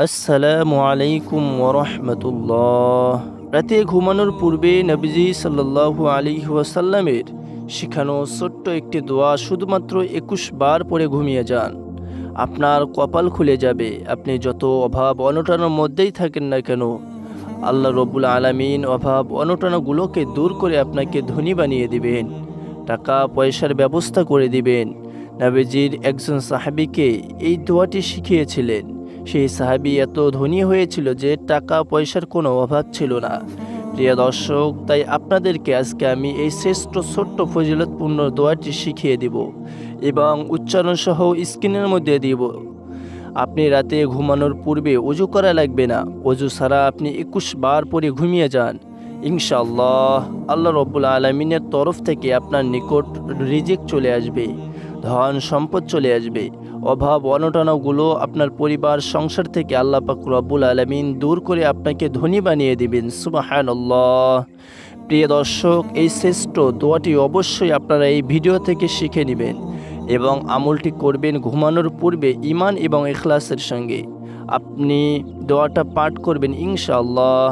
আসসালামু আলাইকুম ওরহমতুল্লাহ। রাতে ঘুমানোর পূর্বে নবীজি সাল্লাল্লাহু আলাইহি ওয়াসাল্লামের শিখানো ছোট্ট একটি দোয়া শুধুমাত্র 21 বার পরে ঘুমিয়ে যান। আপনার কপাল খুলে যাবে। আপনি যত অভাব অনটনের মধ্যেই থাকেন না কেন, আল্লাহ রব্বুল আলামিন অভাব অনটনগুলোকে দূর করে আপনাকে ধনী বানিয়ে দিবেন, টাকা পয়সার ব্যবস্থা করে দিবেন। নবীজির একজন সাহাবীকে এই দোয়াটি শিখিয়েছিলেন। সেই সাহাবী এত ধনী হয়েছিল যে টাকা পয়সার কোনো অভাব ছিল না। প্রিয় দর্শক, তাই আপনাদেরকে আজকে আমি এই শ্রেষ্ঠ ছোট্ট ফজিলতপূর্ণ দোয়াটি শিখিয়ে দিব এবং উচ্চারণ সহ স্ক্রিনের মধ্যে দিব। আপনি রাতে ঘুমানোর পূর্বে অজু করা লাগবে না। অজু ছাড়া আপনি 21 বার পরে ঘুমিয়ে যান। ইনশাআল্লাহ আল্লাহ রব্বুল আলামিনের তরফ থেকে আপনার নিকট রিজিক চলে আসবে, ধন সম্পদ চলে আসবে। অভাব অনটনগুলো আপনার পরিবার সংসার থেকে আল্লাহ পাক রব্বুল আলামিন দূর করে আপনাকে ধনী বানিয়ে দিবেন। সুবহানাল্লাহ। প্রিয় দর্শক, এই শ্রেষ্ঠ দোয়াটি অবশ্যই আপনারা এই ভিডিও থেকে শিখে নেবেন এবং আমলটি করবেন ঘুমানোর পূর্বে ঈমান এবং ইখলাসের সঙ্গে। আপনি দোয়াটা পাঠ করবেন, ইনশাআল্লাহ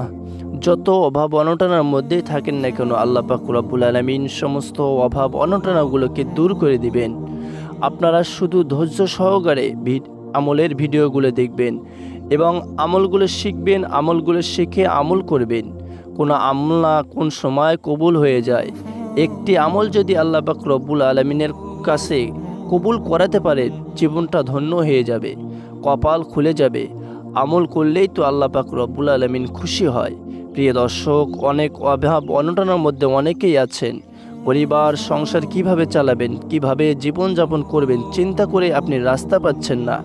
যত অভাব অনটনের মধ্যেই থাকেন না কেন আল্লাহ পাক রব্বুল আলামিন সমস্ত অভাব অনটনগুলোকে দূর করে দিবেন। আপনারা শুধু ধৈর্য সহকারে আমলের ভিডিওগুলো দেখবেন এবং আমলগুলো শিখবেন, আমলগুলো শিখে আমল করবেন। কোনো আমল কোন সময় কবুল হয়ে যায়। একটি আমল যদি আল্লাহ পাক রব্বুল আলামিনের কাছে কবুল করাতে পারে, জীবনটা ধন্য হয়ে যাবে, কপাল খুলে যাবে। আমল করলেই তো আল্লাহ পাক রব্বুল আলামিন খুশি হয়। প্রিয় দর্শক, অনেক অভাব অনটনের মধ্যে অনেকেই আছেন। পরিবার সংসার কিভাবে চালাবেন, কিভাবে জীবনযাপন করবেন চিন্তা করে আপনি রাস্তা পাচ্ছেন না।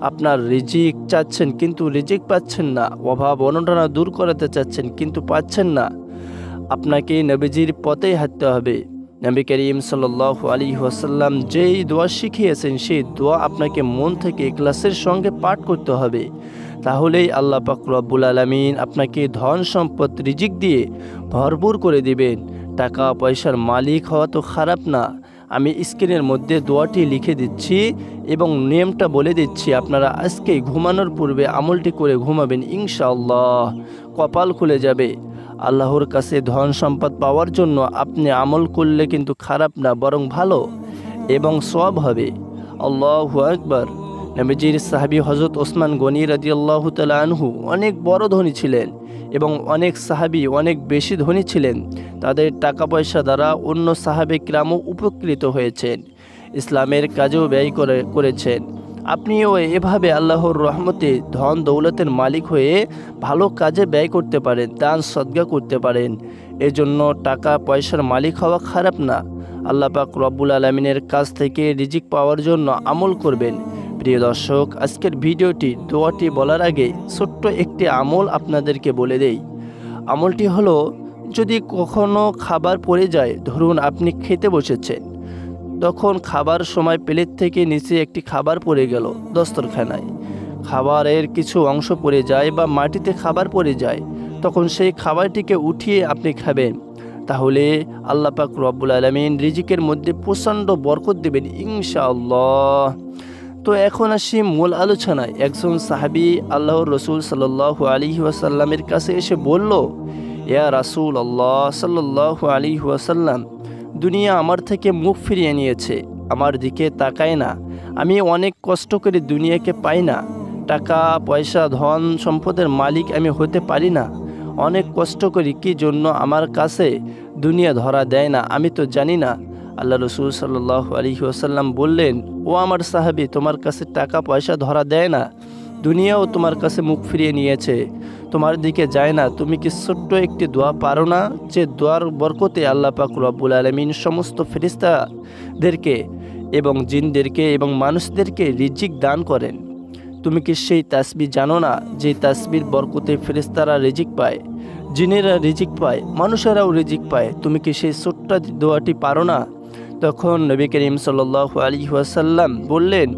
আপনার রিজিক চাচ্ছেন কিন্তু রিজিক পাচ্ছেন না। অভাব অনটনা দূর করাতে চাচ্ছেন কিন্তু পাচ্ছেন না। আপনাকে নবীজির পথেই হাঁটতে হবে। নবী করিম সাল্লাল্লাহু আলাইহি ওয়াসাল্লাম যেই দোয়া শিখিয়েছেন সেই দোয়া আপনাকে মন থেকে ইখলাসের সঙ্গে পাঠ করতে হবে। তাহলেই আল্লাহ পাক রব্বুল আলামিন আপনাকে ধন সম্পদ রিজিক দিয়ে ভরপুর করে দিবেন। টাকা পয়সার মালিক হওয়া তো খারাপ না। আমি স্ক্রিনের মধ্যে দোয়াটি লিখে দিচ্ছি এবং নিয়মটা বলে দিচ্ছি। আপনারা আজকে ঘুমানোর পূর্বে আমলটি করে ঘুমাবেন, ইনশাআল্লাহ কপাল খুলে যাবে। আল্লাহর কাছে ধন সম্পদ পাওয়ার জন্য আপনি আমল করলে কিন্তু খারাপ না, বরং ভালো এবং সওয়াব হবে। আল্লাহু আকবার। নবীজির সাহাবী হযরত ওসমান গনি রাদিয়াল্লাহু তাআলা আনহু অনেক বড় ধনী ছিলেন এবং অনেক সাহাবী অনেক বেশি ধনী ছিলেন। তাদের টাকা পয়সা দ্বারা অন্য সাহাবে কিরামও উপকৃত হয়েছেন, ইসলামের কাজেও ব্যয় করেছেন। আপনিও এভাবে আল্লাহর রহমতে ধন দৌলতের মালিক হয়ে ভালো কাজে ব্যয় করতে পারেন, দান সদকা করতে পারেন। এজন্য টাকা পয়সার মালিক হওয়া খারাপ না। আল্লাহ পাক রব্বুল আলামিনের কাছ থেকে রিজিক পাওয়ার জন্য আমল করবেন। প্রিয় দর্শক, আজকের ভিডিওটি দোয়াটি বলার আগে ছোট্ট একটি আমল আপনাদেরকে বলে দেই। আমলটি হলো, যদি কখনো খাবার পড়ে যায়, ধরুন আপনি খেতে বসেছেন, তখন খাবার সময় প্লেট থেকে নিচে একটি খাবার পড়ে গেল দস্তরখানায়, খাবারের কিছু অংশ পড়ে যায় বা মাটিতে খাবার পড়ে যায়, তখন সেই খাবারটিকে উঠিয়ে আপনি খাবেন। তাহলে আল্লাহ পাক রব্বুল আলামিন রিজিকের মধ্যে প্রচণ্ড বরকত দেবেন, ইনশাআল্লাহ। তো এখন আসি মূল আলোচনায়। একজন সাহাবী আল্লাহর রসুল সাল্লাল্লাহু আলাইহি ওয়াসাল্লামের কাছে এসে বলল, ইয়া রাসূলুল্লাহ সাল্লাল্লাহু আলাইহি ওয়াসাল্লাম, দুনিয়া আমার থেকে মুখ ফিরিয়ে নিয়েছে, আমার দিকে তাকায় না। আমি অনেক কষ্ট করে দুনিয়াকে পাই না। টাকা পয়সা ধন সম্পদের মালিক আমি হতে পারি না। অনেক কষ্ট করি, কি জন্য আমার কাছে দুনিয়া ধরা দেয় না আমি তো জানি না। আল্লাহ রসুল সাল্লাল্লাহু আলাইহি ওয়াসাল্লাম বললেন, ও আমার সাহাবী, তোমার কাছে টাকা পয়সা ধরা দেয় না, দুনিয়াও তোমার কাছে মুখ ফিরিয়ে নিয়েছে, তোমার দিকে যায় না। তুমি কি ছোট্ট একটি দোয়া পারো না, যে দোয়ার বরকতে আল্লাহ পাক রব্বুল আলামিন সমস্ত ফেরেশতাদেরকে এবং জিনদেরকে এবং মানুষদেরকে রিজিক দান করেন? তুমি কি সেই তাসবিহ জানো না, যে তাসবির বরকতে ফেরেশতারা রিজিক পায়, জিনেরা রিজিক পায়, মানুষেরাও রিজিক পায়? তুমি কি সেই ছোট্ট দোয়াটি পারো না? তখন নবী করিম সাল্লাল্লাহু আলাইহি ওয়াসাল্লাম বললেন,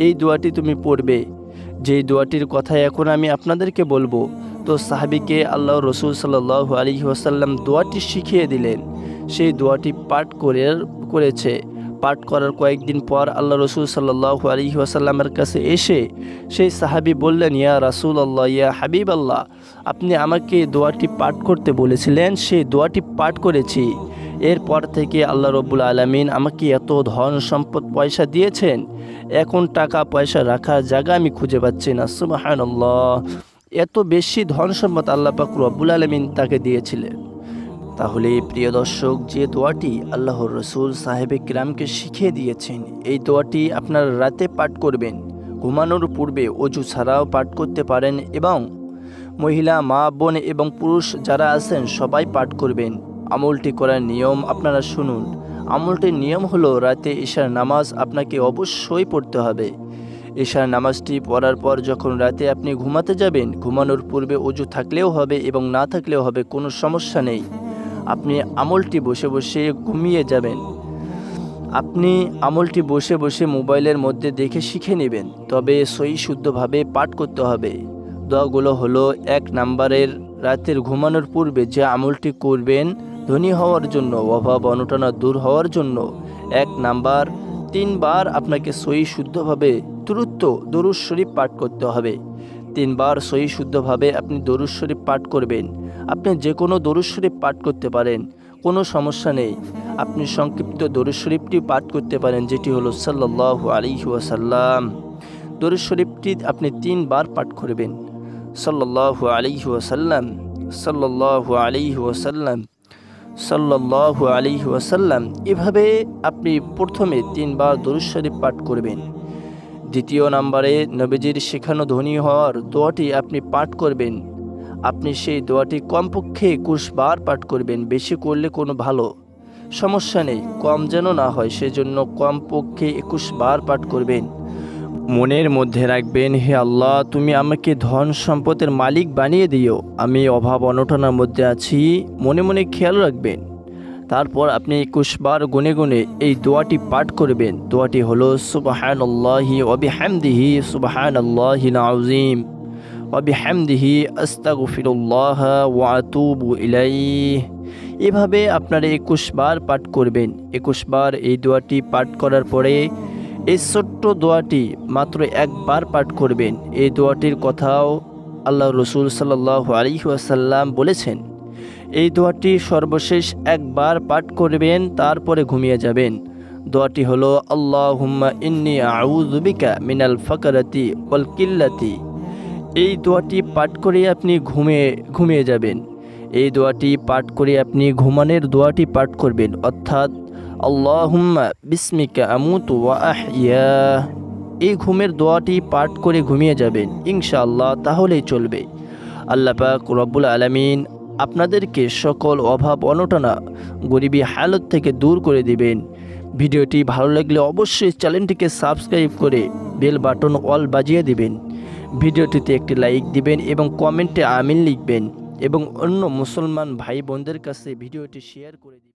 এই দোয়াটি তুমি পড়বে, যেই দোয়াটির কথা এখন আমি আপনাদেরকে বলবো। তো সাহাবীকে আল্লাহ রসুল সাল্লাল্লাহু আলাইহি ওয়াসাল্লাম দোয়াটি শিখিয়ে দিলেন। সেই দোয়াটি পাঠ করেছে। পাঠ করার কয়েকদিন পর আল্লাহ রসুল সাল্লাল্লাহু আলাইহি ওয়াসাল্লামের কাছে এসে সেই সাহাবী বললেন, ইয়া রাসূলুল্লাহ, ইয়া হাবিব আল্লাহ, আপনি আমাকে দোয়াটি পাঠ করতে বলেছিলেন, সেই দোয়াটি পাঠ করেছি। এরপর থেকে আল্লাহ রব্বুল আলামিন আমাকে এত ধন সম্পদ পয়সা দিয়েছেন, এখন টাকা পয়সা রাখার জায়গা আমি খুঁজে পাচ্ছি না। সুবহানাল্লাহ, এত বেশি ধন সম্পদ আল্লাহ পাক রব্বুল আলামিন তাকে দিয়েছিলেন। তাহলে প্রিয় দর্শক, যে দোয়াটি আল্লাহর রসুল সাহেবে কিরামকে শিখিয়ে দিয়েছেন, এই দোয়াটি আপনারা রাতে পাঠ করবেন, ঘুমানোর পূর্বে অজু ছাড়াও পাঠ করতে পারেন, এবং মহিলা, মা, বোন এবং পুরুষ যারা আছেন সবাই পাঠ করবেন। আমলটি করার নিয়ম আপনারা শুনুন। আমলটির নিয়ম হলো, রাতে ঈশার নামাজ আপনাকে অবশ্যই পড়তে হবে। ঈশার নামাজটি পড়ার পর যখন রাতে আপনি ঘুমাতে যাবেন, ঘুমানোর পূর্বে অজু থাকলেও হবে এবং না থাকলেও হবে, কোনো সমস্যা নেই। আপনি আমলটি বসে বসে ঘুমিয়ে যাবেন। আপনি আমলটি বসে বসে মোবাইলের মধ্যে দেখে শিখে নেবেন, তবে সহি শুদ্ধভাবে পাঠ করতে হবে। দোয়াগুলো হলো, 1 নম্বরের রাতের ঘুমানোর পূর্বে যে আমলটি করবেন ধনী হওয়ার জন্য, অভাব অনটনা দূর হওয়ার জন্য। 1 নাম্বার, 3 বার আপনাকে সহি শুদ্ধভাবে দরুদ শরীফ পাঠ করতে হবে। 3 বার সহি শুদ্ধভাবে আপনি দরুদ শরীফ পাঠ করবেন। আপনি যে কোনো দরুদ শরীফ পাঠ করতে পারেন, কোনো সমস্যা নেই। আপনি সংক্ষিপ্ত দরুদ শরীফটি পাঠ করতে পারেন, যেটি হলো সাল্লাল্লাহু আলাইহি ওয়াসাল্লাম। দরুদ শরীফটি আপনি 3 বার পাঠ করবেন। সাল্লাল্লাহু আলাইহি ওয়াসাল্লাম, সাল্লাল্লাহু আলাইহি ওয়াসাল্লাম, সাল্লাল্লাহু আলাইহি ওয়াসাল্লাম। এভাবে আপনি প্রথমে 3 বার দরুদ শরীফ পাঠ করবেন। 2 নম্বরে নবীজির শেখানো ধনী হওয়ার দোয়াটি আপনি পাঠ করবেন। আপনি সেই দোয়াটি কমপক্ষে 21 বার পাঠ করবেন, বেশি করলে কোনো ভালো সমস্যা নেই, কম যেন না হয়, সেজন্য কমপক্ষে 21 বার পাঠ করবেন। মনের মধ্যে রাখবেন, হে আল্লাহ, তুমি আমাকে ধন সম্পদের মালিক বানিয়ে দিও, আমি অভাব অনটনের মধ্যে আছি, মনে মনে খেয়াল রাখবেন। তারপর আপনি 21 বার গুনে গুনে এই দোয়াটি পাঠ করবেন। দোয়াটি হলো, সুবহানাল্লাহি ওয়া বিহামদিহি সুবহানাল্লাহিল আযীম ওয়া বিহামদিহি আস্তাগফিরুল্লাহ ওয়া আতুবু ইলাইহি। এভাবে আপনারা 21 বার পাঠ করবেন। 21 বার এই দোয়াটি পাঠ করার পরে এই ছোট্ট দোয়াটি মাত্র 1 বার পাঠ করবেন। এই দোয়াটির কথাও আল্লাহ রসুল সাল্লাল্লাহু আলাইহি ওয়াসাল্লাম বলেছেন। এই দোয়াটি সর্বশেষ 1 বার পাঠ করবেন, তারপরে ঘুমিয়ে যাবেন। দোয়াটি হলো, আল্লাহুম্মা ইন্নী আউযু বিকা মিনাল ফাকরাতি ওয়াল কিল্লাতি। এই দোয়াটি পাঠ করে আপনি ঘুমিয়ে যাবেন। এই দোয়াটি পাঠ করে আপনি ঘুমানোর দোয়াটি পাঠ করবেন, অর্থাৎ আল্লাহুম্মা বিসমিকা আমুতু ওয়া আহইয়া। এই ঘুমের দোয়াটি পাঠ করে ঘুমিয়ে যাবেন ইনশাআল্লাহ, তাহলেই চলবে। আল্লাহ পাক রব্বুল আলামিন আপনাদেরকে সকল অভাব অনটনা গরিবী হালত থেকে দূর করে দিবেন। ভিডিওটি ভালো লাগলে অবশ্যই চ্যানেলটিকে সাবস্ক্রাইব করে বেল বাটন অল বাজিয়ে দিবেন। ভিডিওটিতে একটি লাইক দিবেন এবং কমেন্টে আমিন লিখবেন, এবং অন্য মুসলমান ভাই বোনদের কাছে ভিডিওটি শেয়ার করে দিবেন।